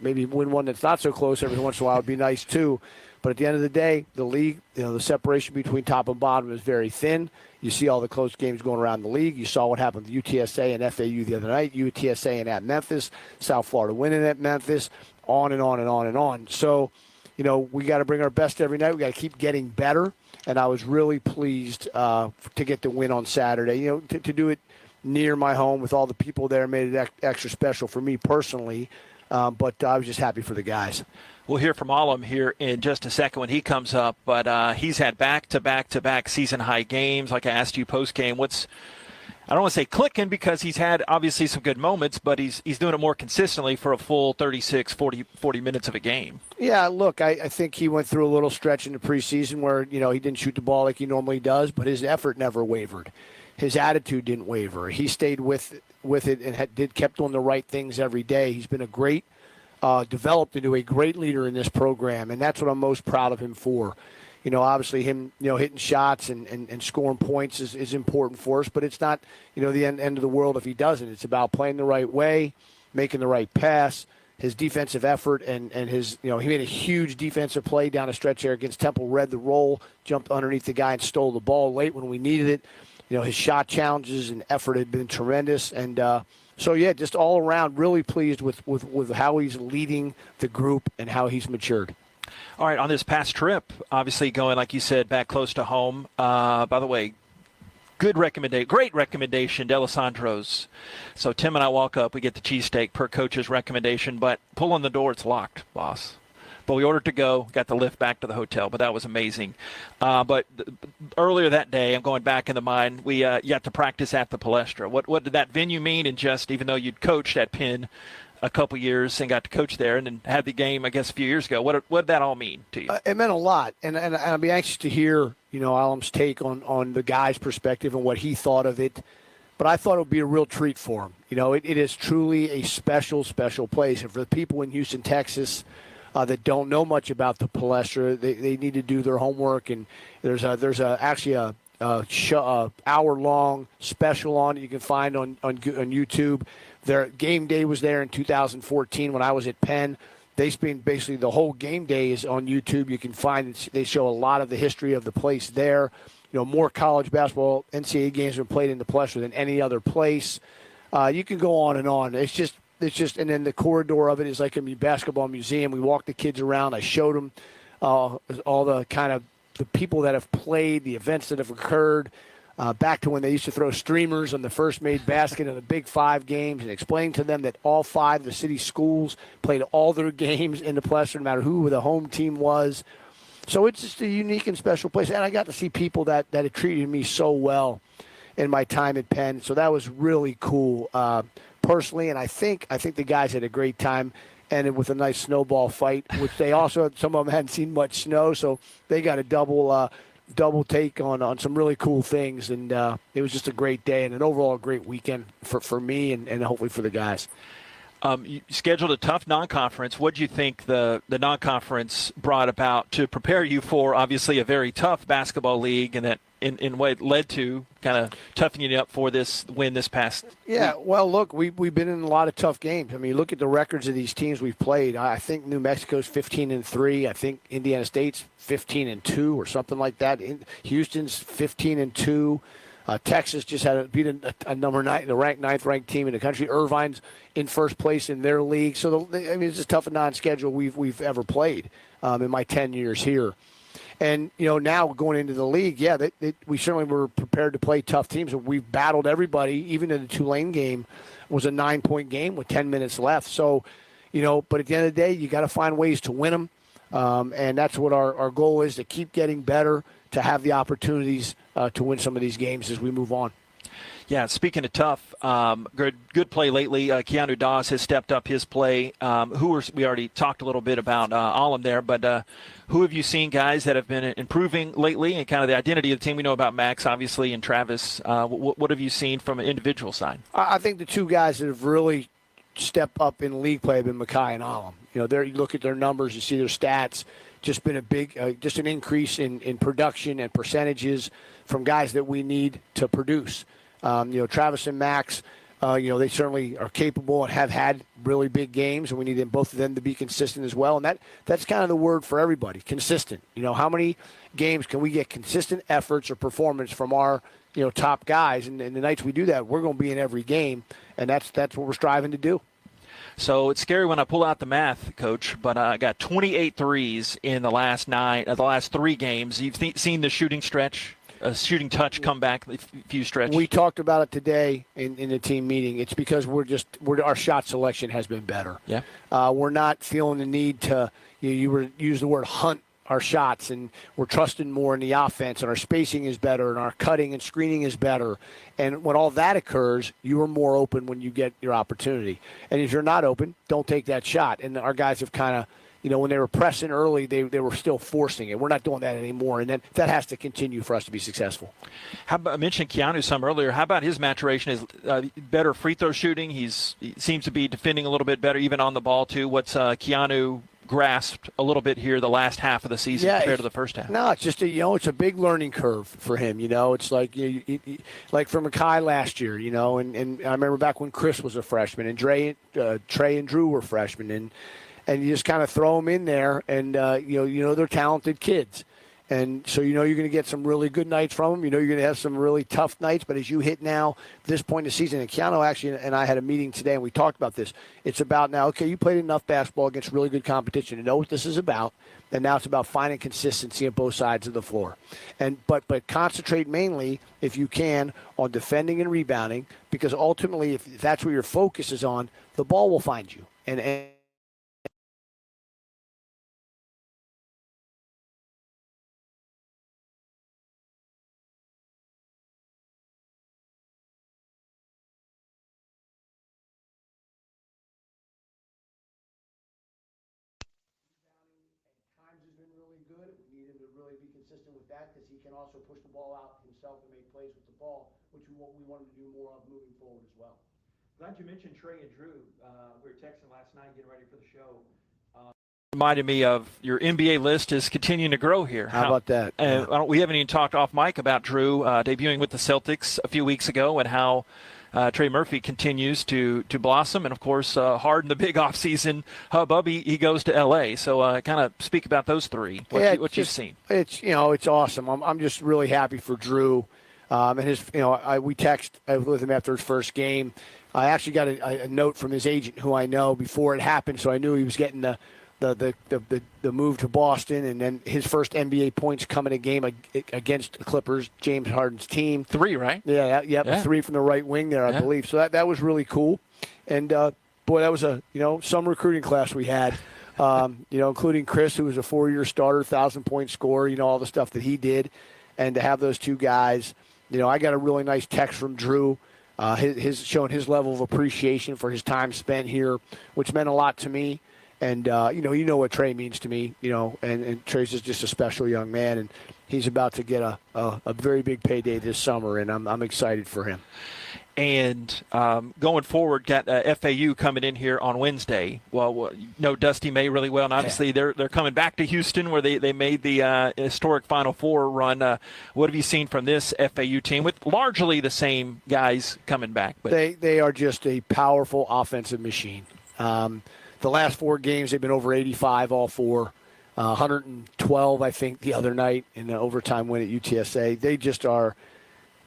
Speaker 12: maybe win one that's not so close every once in a while would be nice too. But at the end of the day, the league, the separation between top and bottom is very thin. You see all the close games going around the league. You saw what happened with UTSA and FAU the other night, UTSA and at Memphis, South Florida winning at Memphis, on and on and on and on. So, we got to bring our best every night. We got to keep getting better. And I was really pleased to get the win on Saturday. To do it near my home with all the people there made it extra special for me personally. But I was just happy for the guys.
Speaker 3: We'll hear from Alam here in just a second when he comes up, but he's had back-to-back season-high games. Like I asked you post-game, I don't want to say clicking because he's had obviously some good moments, but he's doing it more consistently for a full 36, 40 minutes of a game.
Speaker 12: Yeah, look, I think he went through a little stretch in the preseason where, he didn't shoot the ball like he normally does, but his effort never wavered. His attitude didn't waver. He stayed with it and kept doing the right things every day. He's been a great developed into a great leader in this program, and that's what I'm most proud of him for. Obviously him, hitting shots and scoring points is important for us, but it's not, the end of the world if he doesn't. It's about playing the right way, making the right pass, his defensive effort, and his, he made a huge defensive play down a stretch there against Temple, read the roll, jumped underneath the guy and stole the ball late when we needed it. His shot challenges and effort had been tremendous, and so, yeah, just all around really pleased with how he's leading the group and how he's matured.
Speaker 3: All right, on this past trip, obviously going, like you said, back close to home. By the way, great recommendation, D'Alessandro's. So Tim and I walk up, we get the cheesesteak per coach's recommendation, but pull on the door, it's locked, boss. But we ordered to go, got the lift back to the hotel, but that was amazing. But earlier that day, I'm going back in the mind, we got to practice at the Palestra. What did that venue mean? And just, even though you'd coached at Penn a couple years and got to coach there and then had the game, I guess, a few years ago, what did that all mean to you?
Speaker 12: It meant a lot. And I'd be anxious to hear, Alam's take on the guy's perspective and what he thought of it. But I thought it would be a real treat for him. It is truly a special, special place. And for the people in Houston, Texas, that don't know much about the Palestra, they need to do their homework. And there's actually a hour-long special on it you can find on YouTube. Their game day was there in 2014 when I was at Penn. They spend basically the whole game day is on YouTube. You can find it. They show a lot of the history of the place there. More college basketball, NCAA games have been played in the Palestra than any other place. You can go on and on. It's just, and then the corridor of it is like a basketball museum. We walked the kids around. I showed them all the kind of the people that have played, the events that have occurred, back to when they used to throw streamers on the first made basket in the Big Five games, and explain to them that all five of the city schools played all their games in the Palestra, no matter who the home team was. So it's just a unique and special place. And I got to see people that had treated me so well in my time at Penn. So that was really cool personally. And I think the guys had a great time. Ended with a nice snowball fight, which they also, some of them hadn't seen much snow. So they got a double take on some really cool things. And it was just a great day and an overall great weekend for me and hopefully for the guys.
Speaker 3: You scheduled a tough non-conference. What do you think the non-conference brought about to prepare you for obviously a very tough basketball league, and that in what it led to kind of toughening you up for this win this past week?
Speaker 12: Well, look, we've been in a lot of tough games. I mean, look at the records of these teams we've played. I think New Mexico's 15-3. I think Indiana State's 15-2 or something like that. Houston's 15-2. Texas just had beat a number 9, the ninth-ranked team in the country. Irvine's in first place in their league. So it's as tough a non-schedule we've ever played in my 10 years here. And now going into the league, we certainly were prepared to play tough teams. We've battled everybody. Even in the Tulane game, was a 9-point game with 10 minutes left. So, but at the end of the day, you got to find ways to win them, and that's what our goal is, to keep getting better, to have the opportunities to win some of these games as we move on.
Speaker 3: Yeah, speaking of tough, good play lately. Keanu Dawes has stepped up his play. We already talked a little bit about Alum there, but who have you seen, guys, that have been improving lately and kind of the identity of the team? We know about Max, obviously, and Travis. What have you seen from an individual side?
Speaker 12: I think the two guys that have really stepped up in league play have been Makai and Alum. You look at their numbers, you see their stats. Just been a big, just an increase in production and percentages from guys that we need to produce. Travis and Max, they certainly are capable and have had really big games, and we need both of them to be consistent as well. And that's kind of the word for everybody, consistent. How many games can we get consistent efforts or performance from our top guys? And the nights we do that, we're going to be in every game, and that's what we're striving to do.
Speaker 3: So it's scary when I pull out the math, Coach, but I got 28 threes in the last 3 games. You've seen the shooting stretch, shooting touch come back a few stretches.
Speaker 12: We talked about it today in the team meeting. It's because our shot selection has been better.
Speaker 3: Yeah.
Speaker 12: We're not feeling the need to, use the word hunt our shots, and we're trusting more in the offense, and our spacing is better, and our cutting and screening is better. And when all that occurs, you are more open when you get your opportunity. And if you're not open, don't take that shot. And our guys have kind of, when they were pressing early, they were still forcing it. We're not doing that anymore, and that has to continue for us to be successful.
Speaker 3: I mentioned Keanu some earlier. How about his maturation? Is better free throw shooting? He seems to be defending a little bit better, even on the ball too. What's Keanu grasped a little bit here the last half of the season compared to the first half?
Speaker 12: No, it's just it's a big learning curve for him. It's like like for Makai last year. And I remember back when Chris was a freshman and Trey and Drew were freshmen, and you just kind of throw them in there, and they're talented kids. And so you're going to get some really good nights from them. You're going to have some really tough nights. But as you hit now, this point in the season, and Keanu actually and I had a meeting today, and we talked about this. It's about now, okay, you played enough basketball against really good competition to know what this is about. And now it's about finding consistency on both sides of the floor. But concentrate mainly, if you can, on defending and rebounding, because ultimately, if that's where your focus is on, the ball will find you. And really be consistent with that, because he can also push the ball out himself and make plays with the ball, which we want him to do more of moving forward as well.
Speaker 3: Glad you mentioned Trey and Drew. We were texting last night getting ready for the show. Reminded me of your NBA list is continuing to grow here.
Speaker 12: How about that?
Speaker 3: We haven't even talked off mic about Drew debuting with the Celtics a few weeks ago, and how Trey Murphy continues to blossom. And, of course, Harden, the big offseason hubbub, he goes to L.A. So kind of speak about those three, what you've seen.
Speaker 12: It's awesome. I'm just really happy for Drew. And his, we text with him after his first game. I actually got a note from his agent, who I know, before it happened, so I knew he was getting the move to Boston, and then his first NBA points come in a game against the Clippers, James Harden's team.
Speaker 3: 3, right?
Speaker 12: Yeah. 3 from the right wing there, I believe. So that was really cool. And boy, that was some recruiting class we had. Including Chris, who was a 4-year starter, 1,000-point scorer. All the stuff that he did, and to have those two guys. I got a really nice text from Drew. His showing his level of appreciation for his time spent here, which meant a lot to me. And, you know what Trey means to me, and Trey's just a special young man, and he's about to get a very big payday this summer, and I'm excited for him.
Speaker 3: And going forward, got FAU coming in here on Wednesday. Well, Dusty May really well, and obviously they're coming back to Houston, where they made the historic Final Four run. What have you seen from this FAU team, with largely the same guys coming back? But
Speaker 12: they are just a powerful offensive machine. The last 4 games, they've been over 85, all 4. 112, I think, the other night in the overtime win at UTSA. They just are,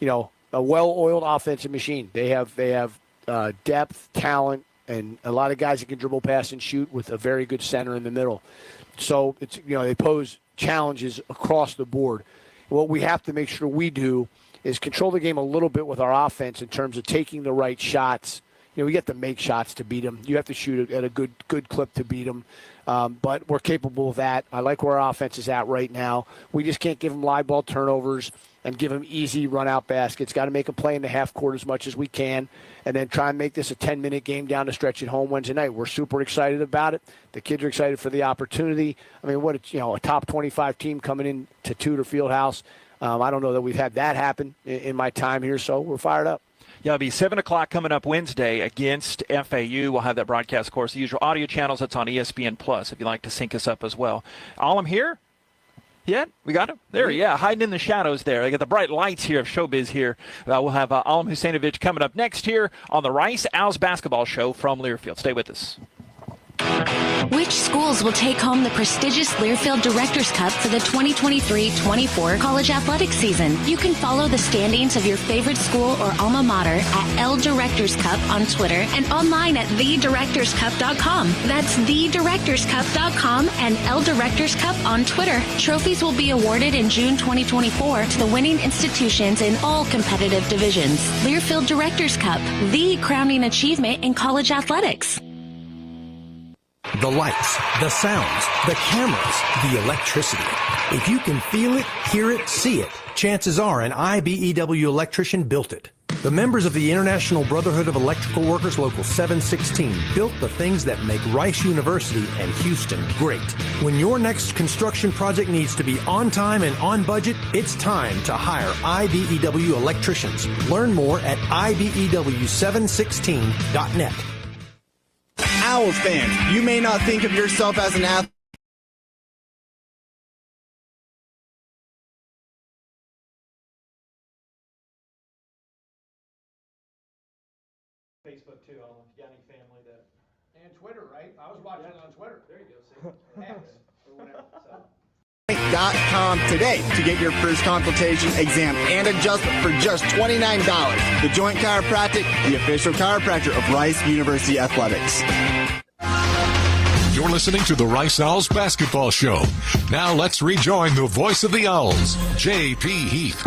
Speaker 12: a well-oiled offensive machine. They have depth, talent, and a lot of guys that can dribble, pass, and shoot, with a very good center in the middle. So it's they pose challenges across the board. What we have to make sure we do is control the game a little bit with our offense in terms of taking the right shots. we get to make shots to beat them. You have to shoot at a good clip to beat them. But we're capable of that. I like where our offense is at right now. We just can't give them live ball turnovers and give them easy run-out baskets. Got to make them play in the half court as much as we can, and then try and make this a 10-minute game down the stretch at home Wednesday night. We're super excited about it. The kids are excited for the opportunity. I mean, a top 25 team coming in to Tudor Fieldhouse. I don't know that we've had that happen in my time here, so we're fired up.
Speaker 3: Yeah, it'll be 7 o'clock coming up Wednesday against FAU. We'll have that broadcast, of course, the usual audio channels. That's on ESPN Plus if you'd like to sync us up as well. Alam here? Yet? We got him? There, yeah, hiding in the shadows there. They got the bright lights here of showbiz here. We'll have Alam Husainovich coming up next here on the Rice Owls basketball show from Learfield. Stay with us.
Speaker 13: Which schools will take home the prestigious Learfield Directors Cup for the 2023-24 college athletics season? You can follow the standings of your favorite school or alma mater at L Directors Cup on Twitter and online at thedirectorscup.com. That's thedirectorscup.com and L Directors Cup on Twitter. Trophies will be awarded in June 2024 to the winning institutions in all competitive divisions. Learfield Directors Cup, the crowning achievement in college athletics.
Speaker 6: The lights, the sounds, the cameras, the electricity. If you can feel it, hear it, see it, chances are an IBEW electrician built it. The members of the International Brotherhood of Electrical Workers Local 716 built the things that make Rice University and Houston great. When your next construction project needs to be on time and on budget, it's time to hire IBEW electricians. Learn more at IBEW716.net.
Speaker 14: Owls fans, you may not think of yourself as an athlete.
Speaker 3: Facebook too, Alan. If you got any family that.
Speaker 12: And Twitter, right? I was watching it on Twitter.
Speaker 3: There you go. See? X or whatever. So.
Speaker 14: .com today to get your first consultation, exam, and adjustment for just $29. The Joint Chiropractic, the official chiropractor of Rice University Athletics.
Speaker 2: You're listening to the Rice Owls basketball show. Now let's rejoin the voice of the Owls, J.P. Heath.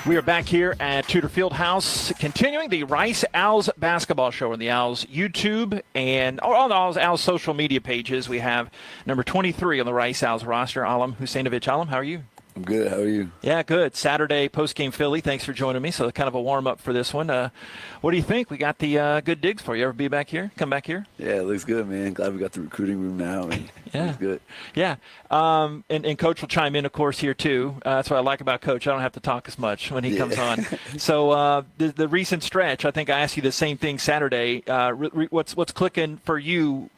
Speaker 3: We are back here at Tudor Fieldhouse, continuing the Rice Owls basketball show on the Owls YouTube and on the Owls social media pages. We have number 23 on the Rice Owls roster, Alam Husainovich. Alam, how are you?
Speaker 15: I'm good. How are you?
Speaker 3: Yeah, good. Saturday post-game Philly. Thanks for joining me. So kind of a warm-up for this one. What do you think? We got the good digs for you. Ever be back here? Come back here?
Speaker 15: Yeah, it looks good, man. Glad we got the recruiting room now. And
Speaker 3: yeah.
Speaker 15: It's good.
Speaker 3: Yeah. And Coach will chime in, of course, here too. That's what I like about Coach. I don't have to talk as much when he comes on. So the recent stretch, I think I asked you the same thing Saturday. What's clicking for you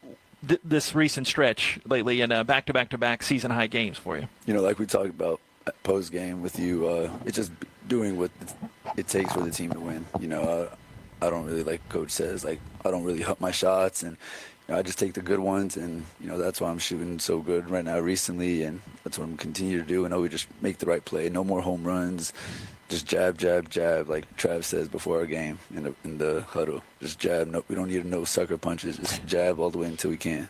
Speaker 3: this recent stretch lately in back-to-back season-high games for you?
Speaker 15: You know, like we talked about post game with you, it's just doing what it takes for the team to win. You know, I don't really, like Coach says, like I don't really hunt my shots, and you know, I just take the good ones, and you know that's why I'm shooting so good right now recently, and that's what I'm continue to do. And we just make the right play, no more home runs, just jab, jab, jab, like Trav says before our game in the huddle. Just jab. No, we don't need no sucker punches. Just jab all the way until we can.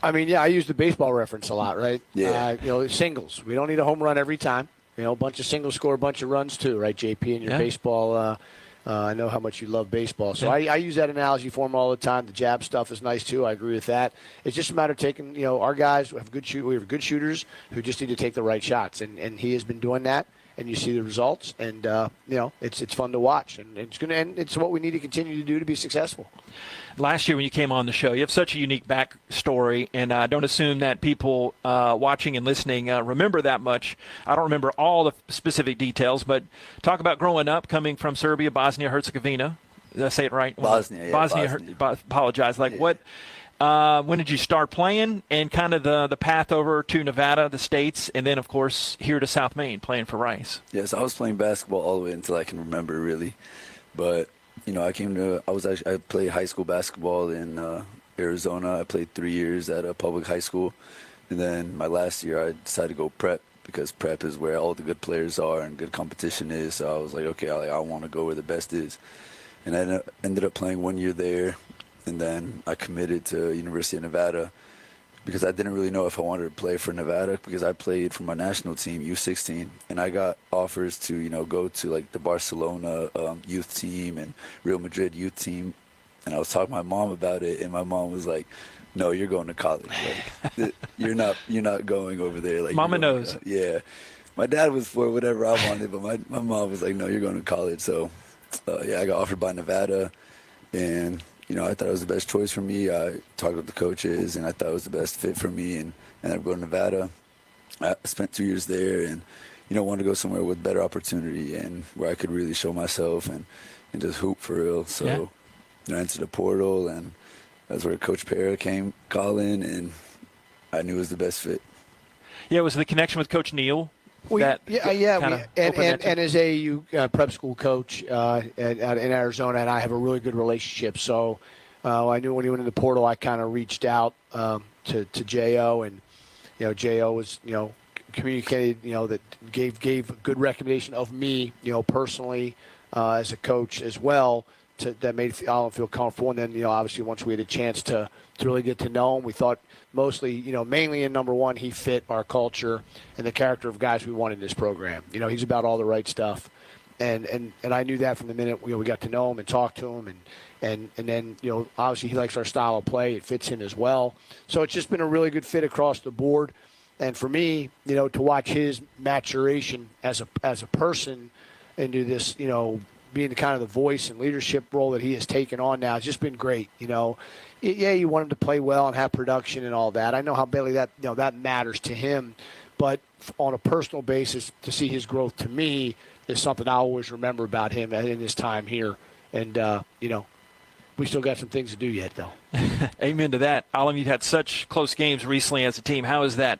Speaker 12: I mean, yeah, I use the baseball reference a lot, right?
Speaker 15: Yeah.
Speaker 12: You know, singles. We don't need a home run every time. You know, a bunch of singles score a bunch of runs too, right, JP? And your baseball, I know how much you love baseball. So I use that analogy for him all the time. The jab stuff is nice too. I agree with that. It's just a matter of taking, you know, our guys have we have good shooters who just need to take the right shots. And he has been doing that. And you see the results, and you know it's fun to watch, and it's what we need to continue to do to be successful.
Speaker 3: Last year when you came on the show, you have such a unique backstory, and don't assume that people watching and listening remember that much. I don't remember all the specific details, but talk about growing up, coming from Serbia, Bosnia-Herzegovina. Did I say it right?
Speaker 15: Bosnia.
Speaker 3: Apologize. Like what? When did you start playing, and kind of the path over to Nevada, the States, and then, of course, here to South Maine playing for Rice?
Speaker 15: Yes, I was playing basketball all the way until I can remember, really. But, you know, I played high school basketball in Arizona. I played 3 years at a public high school. And then my last year, I decided to go prep because prep is where all the good players are and good competition is. So I was like, okay, I want to go where the best is. And I ended up playing 1 year there. And then I committed to University of Nevada because I didn't really know if I wanted to play for Nevada, because I played for my national team, U16, and I got offers to, you know, go to like the Barcelona youth team and Real Madrid youth team. And I was talking to my mom about it, and my mom was like, "No, you're going to college. Like, you're not going over there." Like,
Speaker 3: Mama knows.
Speaker 15: Yeah. My dad was for whatever I wanted, but my mom was like, "No, you're going to college." So, yeah, I got offered by Nevada, and you know, I thought it was the best choice for me. I talked with the coaches, and I thought it was the best fit for me, and ended up going to Nevada. I spent 2 years there, and you know, wanted to go somewhere with better opportunity and where I could really show myself and just hoop for real. So, you know, I entered the portal, and that's where Coach Pera came calling, and I knew it was the best fit.
Speaker 3: Yeah, was the connection with Coach Neal?
Speaker 12: And as AAU prep school coach in Arizona, and I have a really good relationship. So I knew when he went in the portal, I kind of reached out to Jo, and you know, Jo was, you know, communicated, you know, that gave a good recommendation of me, you know, personally as a coach as well. That made Alan feel comfortable. And then, you know, obviously once we had a chance to really get to know him, we thought mostly, you know, mainly in number one, he fit our culture and the character of guys we wanted in this program. You know, he's about all the right stuff. And I knew that from the minute, you know, we got to know him and talk to him. And then, you know, obviously he likes our style of play. It fits him as well. So it's just been a really good fit across the board. And for me, you know, to watch his maturation as a person into this, you know, being the kind of the voice and leadership role that he has taken on now, has just been great. You know, yeah, you want him to play well and have production and all that. I know how badly that, you know, that matters to him, but on a personal basis, to see his growth to me is something I always remember about him in his time here. And you know, we still got some things to do yet, though.
Speaker 3: Amen to that. Alan, you've had such close games recently as a team. How has that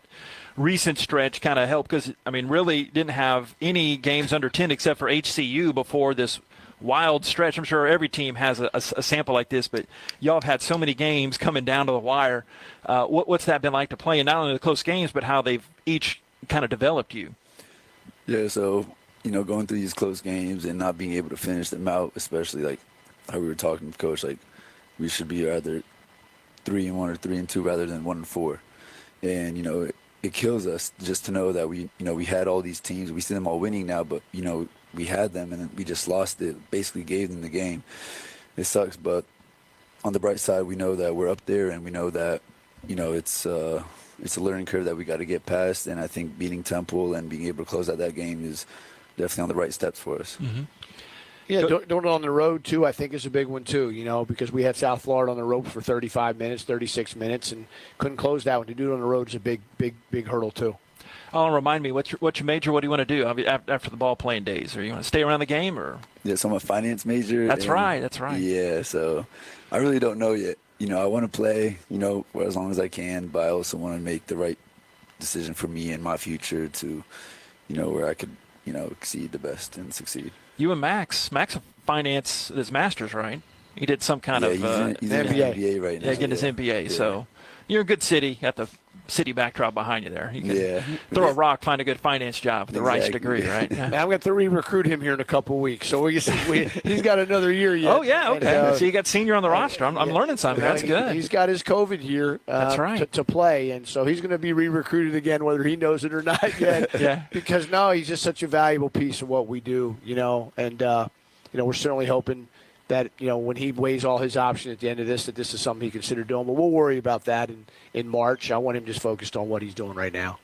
Speaker 3: recent stretch kind of helped? Because, I mean, really didn't have any games under 10 except for HCU before this wild stretch. I'm sure every team has a sample like this, but y'all have had so many games coming down to the wire. What's that been like to play? And not only the close games, but how they've each kind of developed you.
Speaker 15: Yeah, so, you know, going through these close games and not being able to finish them out, especially like how we were talking with Coach, like we should be either 3-1 or 3-2 rather than 1-4. And, you know, it kills us just to know that we had all these teams. We see them all winning now, but, you know, we had them and we just lost it, basically gave them the game. It sucks, but on the bright side, we know that we're up there, and we know that, you know, it's a learning curve that we got to get past. And I think beating Temple and being able to close out that game is definitely on the right steps for us.
Speaker 3: Mm-hmm.
Speaker 12: Yeah, doing it on the road, too, I think is a big one, too, you know, because we had South Florida on the ropes for 35 minutes, 36 minutes, and couldn't close that one. To do it on the road is a big hurdle, too.
Speaker 3: Oh, remind me, what's your major? What do you want to do after the ball playing days? Or you want to stay around the game? Or
Speaker 15: yeah, so I'm a finance major.
Speaker 3: That's right.
Speaker 15: Yeah, so I really don't know yet. You know, I want to play, you know, for as long as I can, but I also want to make the right decision for me and my future to, you know, where I could, you know, exceed the best and succeed.
Speaker 3: You and Max finance his master's, right? He did some kind of
Speaker 15: he's in MBA right now.
Speaker 3: Yeah, getting his MBA. Yeah. So you're in good city. Got the city backdrop behind you there. You can throw a rock, find a good finance job with the Rice degree, right? Yeah.
Speaker 12: I'm going to re-recruit him here in a couple of weeks. So he's got another year yet.
Speaker 3: Oh, yeah, okay. And, so you got senior on the roster. I'm learning something. That's good.
Speaker 12: He's got his COVID year
Speaker 3: That's right.
Speaker 12: to play, and so he's going to be re-recruited again, whether he knows it or not yet.
Speaker 3: Yeah.
Speaker 12: Because, no, he's just such a valuable piece of what we do, you know, and, you know, we're certainly hoping that, you know, when he weighs all his options at the end of this, that this is something he considered doing. But we'll worry about that in March. I want him just focused on what he's doing right now.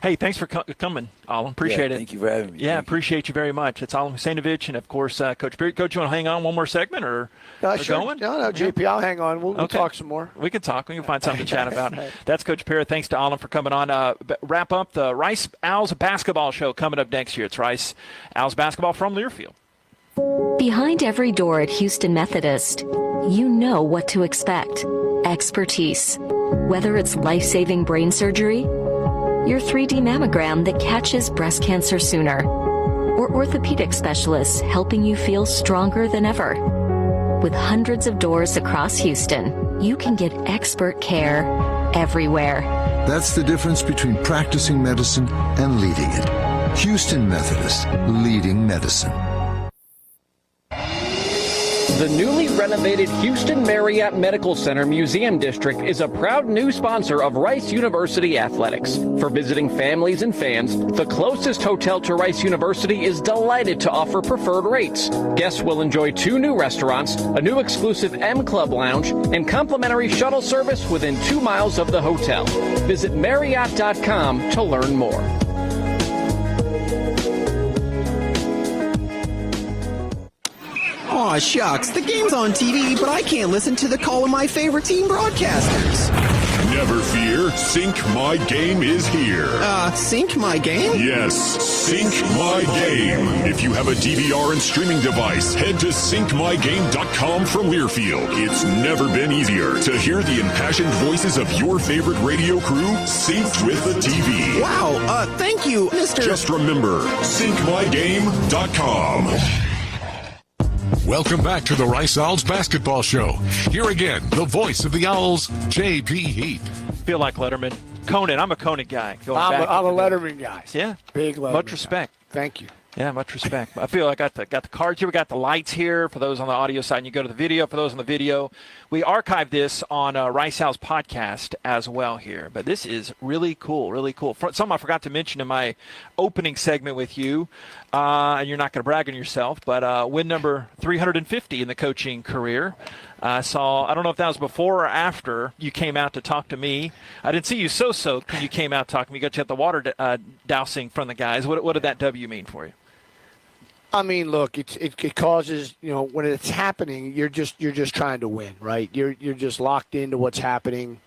Speaker 3: Hey, thanks for coming, Alan. Appreciate it.
Speaker 15: Thank you for having me.
Speaker 3: Yeah, appreciate you very much. It's Alan Husainovich and, of course, Coach Perry. Coach, you want to hang on one more segment or
Speaker 12: sure.
Speaker 3: going?
Speaker 12: No, JP, I'll hang on. We'll talk some more.
Speaker 3: We can talk. We can find something to chat about. That's Coach Perry. Thanks to Alan for coming on. Wrap up the Rice Owls basketball show coming up next year. It's Rice Owls basketball from Learfield.
Speaker 13: Behind every door at Houston Methodist, you know what to expect. Expertise. Whether it's life-saving brain surgery, your 3D mammogram that catches breast cancer sooner, or orthopedic specialists helping you feel stronger than ever. With hundreds of doors across Houston, you can get expert care everywhere.
Speaker 9: That's the difference between practicing medicine and leading it. Houston Methodist, leading medicine.
Speaker 16: The newly renovated Houston Marriott Medical Center Museum District is a proud new sponsor of Rice University Athletics. For visiting families and fans, the closest hotel to Rice University is delighted to offer preferred rates. Guests will enjoy 2 new restaurants, a new exclusive M Club lounge, and complimentary shuttle service within 2 miles of the hotel. Visit Marriott.com to learn more.
Speaker 17: Aw, shucks, the game's on TV, but I can't listen to the call of my favorite team broadcasters.
Speaker 18: Never fear, Sync My Game is here.
Speaker 17: Sync My Game?
Speaker 18: Yes, Sync My Game. If you have a DVR and streaming device, head to syncmygame.com from Learfield. It's never been easier to hear the impassioned voices of your favorite radio crew synced with the TV.
Speaker 17: Wow, thank you, Mr.
Speaker 18: Just remember, syncmygame.com.
Speaker 2: Welcome back to the Rice Owls Basketball Show. Here again, the voice of the Owls, J.P. Heath.
Speaker 3: Feel like Letterman. Conan, I'm a Conan guy.
Speaker 12: I'm a Letterman guy.
Speaker 3: Yeah.
Speaker 12: Big Letterman.
Speaker 3: Much respect.
Speaker 12: Guy. Thank you.
Speaker 3: Yeah, much respect. I feel like I got the cards here. We got the lights here for those on the audio side. And you go to the video for those on the video. We archived this on Rice Owls podcast as well here. But this is really cool, really cool. Something I forgot to mention in my opening segment with you, and you're not going to brag on yourself, but win number 350 in the coaching career. I don't know if that was before or after you came out to talk to me. I didn't see you so soaked when you came out talking to me. You got you at the water dousing from the guys. What did that W mean for you?
Speaker 12: I mean, look, it causes, when it's happening, you're just trying to win, right? You're just locked into what's happening.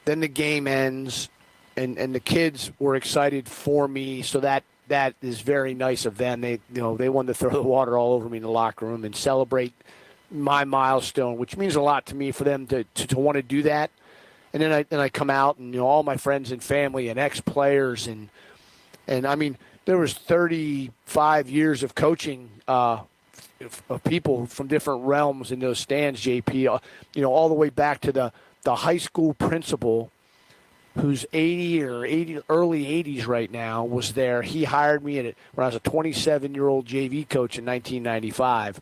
Speaker 12: Then the game ends, and the kids were excited for me, so that is very nice of them. They wanted to throw the water all over me in the locker room and celebrate my milestone, which means a lot to me for them to want to do that. And then I come out and all my friends and family and ex-players and I mean, there was 35 years of coaching of people from different realms in those stands, JP, all the way back to the high school principal who's 80 or early 80s right now was there. He hired me when I was a 27-year-old JV coach in 1995.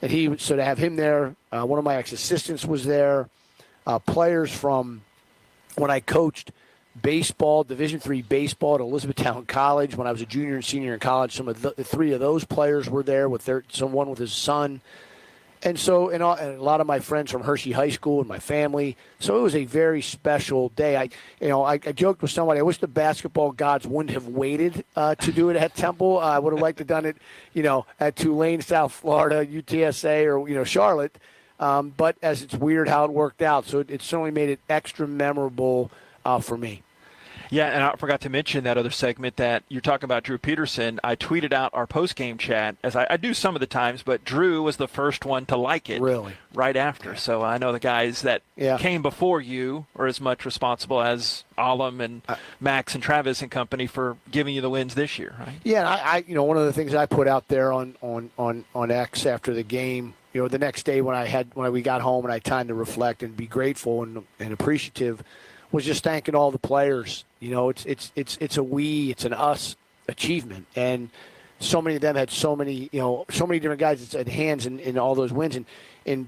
Speaker 12: And so to have him there, one of my ex-assistants was there, players from when I coached baseball, Division III baseball at Elizabethtown College when I was a junior and senior in college. Some of the 3 of those players were there with someone with his son. And so, and a lot of my friends from Hershey High School and my family. So it was a very special day. I joked with somebody, I wish the basketball gods wouldn't have waited to do it at Temple. I would have liked to have done it, at Tulane, South Florida, UTSA, or, Charlotte. But as it's weird how it worked out. So it certainly made it extra memorable for me.
Speaker 3: Yeah, and I forgot to mention that other segment that you're talking about, Drew Peterson. I tweeted out our post-game chat, as I do some of the times, but Drew was the first one to like it right after. So I know the guys that came before you are as much responsible as Alam and Max and Travis and company for giving you the wins this year, right?
Speaker 12: Yeah, and I one of the things I put out there on X after the game, the next day when we got home and I had time to reflect and be grateful and appreciative, was just thanking all the players. It's a we, it's an us achievement. And so many of them had so many different guys that had hands in all those wins and in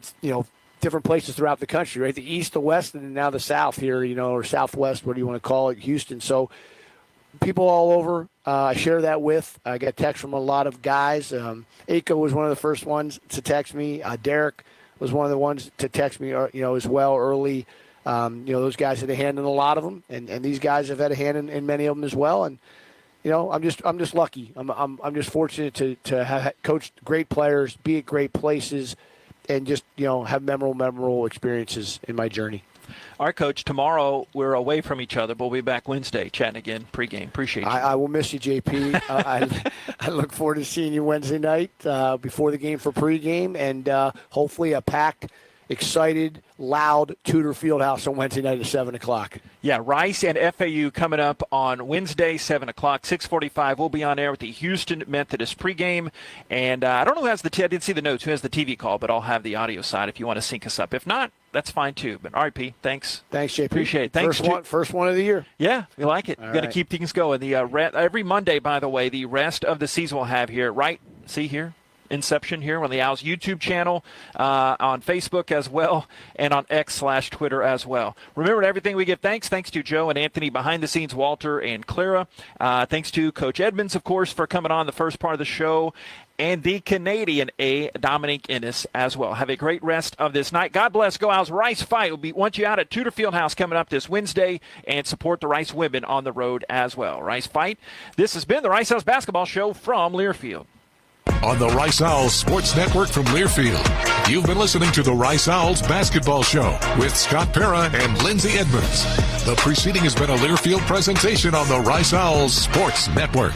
Speaker 12: different places throughout the country, right? The East, the West, and now the South here, or Southwest, what do you want to call it, Houston. So people all over, I share that with. I got texts from a lot of guys. Aiko was one of the first ones to text me. Derek was one of the ones to text me, as well early. Those guys had a hand in a lot of them, and these guys have had a hand in many of them as well. And I'm just lucky. I'm just fortunate to have coached great players, be at great places, and just have memorable experiences in my journey.
Speaker 3: All right, Coach. Tomorrow we're away from each other, but we'll be back Wednesday chatting again pregame. Appreciate you.
Speaker 12: I will miss you, JP. I look forward to seeing you Wednesday night before the game for pregame, and hopefully a packed, excited, loud Tudor Fieldhouse on Wednesday night at 7 o'clock.
Speaker 3: Yeah, Rice and FAU coming up on Wednesday, 7 o'clock, 6:45. We'll be on air with the Houston Methodist pregame. And I don't know who has I didn't see the notes, who has the TV call, but I'll have the audio side if you want to sync us up. If not, that's fine too. But all right, P, thanks.
Speaker 12: Thanks, JP.
Speaker 3: Appreciate it. Thanks.
Speaker 12: First one of the year.
Speaker 3: Yeah, we like it. We're going to keep things going. The every Monday, by the way, the rest of the season we'll have here, right? See here? inception here on the Owls YouTube channel, on Facebook as well, and on X/Twitter as well. Remember, everything we give thanks to Joe and Anthony behind the scenes, Walter and Clara. Thanks to Coach Edmonds, of course, for coming on the first part of the show, and the Canadian Dominique Ennis as well. Have a great rest of this night. God bless. Go Owls. Rice Fight will want you out at Tudor Fieldhouse coming up this Wednesday, and support the Rice women on the road as well. Rice Fight. This has been the Rice Owls Basketball Show from Learfield.
Speaker 2: On the Rice Owls Sports Network from Learfield, you've been listening to the Rice Owls Basketball Show with Scott Pera and Lindsay Edmonds. The preceding has been a Learfield presentation on the Rice Owls Sports Network.